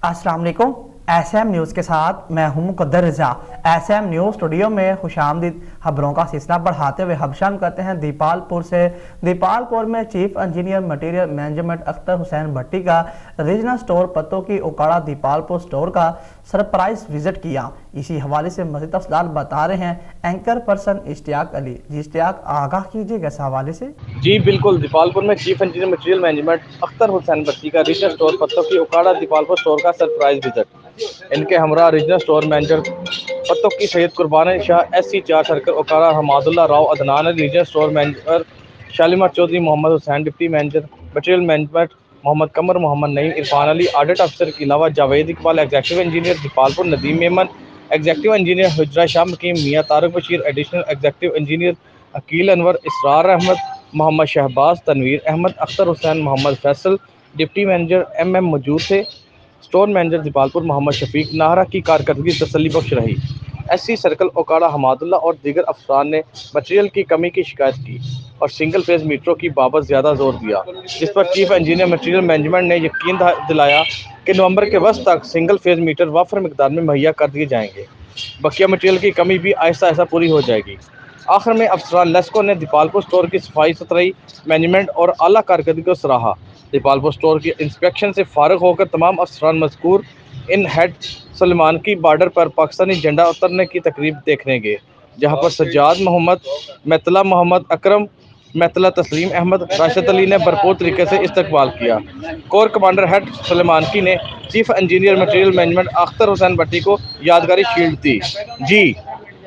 अस्सलाम वालेकुम। SM news के साथ मैं हूं मुक़द्दर रज़ा। SM न्यूज़ स्टूडियो में खुशामदीद। खबरों का सिलसिला बढ़ाते हुए हबशान करते हैं दीपालपुर से। दीपालपुर में chief engineer material management Akhtar Hussain Bhatti का रीजनल स्टोर पत्तों की उकाड़ा दीपालपुर स्टोर का सरप्राइज विजिट किया। इसी हवाले से मज़ीद तफसीलात बता रहे हैं एंकर पर्सन इश्तियाक अली। जी इश्तियाक, आगाह कीजिएगा इस हवाले से। जी बिल्कुल, दीपालपुर में chief engineer material management Akhtar Hussain Bhatti का रीजनल स्टोर पत्तों की उकाड़ा दीपालपुर स्टोर का सरप्राइज विजिट। इनके हमरा रीजनल स्टोर मैनेजर पत्तों की Syed Qurban Shah SC4 circle Okara Hamadullah Rao Adnan, regional store manager Shalimar Chaudhry, Mohammad Hussain deputy manager material management, Mohammad Qamar, Mohammad Naeem, Irfan Ali audit अफसर के अलावा Javed Iqbal executive engineer Dipalpur, Nadeem Memon executive engineer, Hujra Shah Muqeem, मियाँ Tariq Bashir additional executive engineer, Aqeel Anwar, Israr Ahmed, Mohammad Shahbaz, Tanveer Ahmed, Akhtar Hussain, Mohammad Faisal, deputy manager MM मौजूद थे। स्टोर मैनेजर दीपालपुर मोहम्मद शफीक नाहरा की कारकर्दगी तसल्ली बख्श रही। SC सर्कल ओकाड़ा हमादुल्ला और दीगर अफसरान ने मटेरियल की कमी की शिकायत की और सिंगल फेज मीटरों की बाबत ज़्यादा जोर दिया, जिस पर चीफ इंजीनियर मटेरियल मैनेजमेंट ने यकीन दिलाया कि नवंबर के वक्त तक सिंगल फेज मीटर वाफर मिकदार में मुहैया कर दिए जाएंगे। बकिया मटेरियल की कमी भी आहिस्ता आहिस्ता पूरी हो जाएगी। आखिर में अफसरान लेस्को ने दीपालपुर स्टोर की सफाई सुथराई, मैनेजमेंट और आला कारकर्दगी को सराहा। दीपालपुर स्टोर की इंस्पेक्शन से फारिग होकर तमाम अफसरान मज़कूर इन हेड सलमान की बॉर्डर पर पाकिस्तानी झंडा उतरने की तकरीब देखने गए, जहां पर सज्जाद मोहम्मद, मैतला मोहम्मद अकरम, मैतला तस्लीम अहमद, राशिद अली ने भरपूर तरीके से इस्तकबाल किया। कोर कमांडर हेड सलेमान की ने chief engineer material management Akhtar Hussain Bhatti को यादगारी शील्ड दी। जी।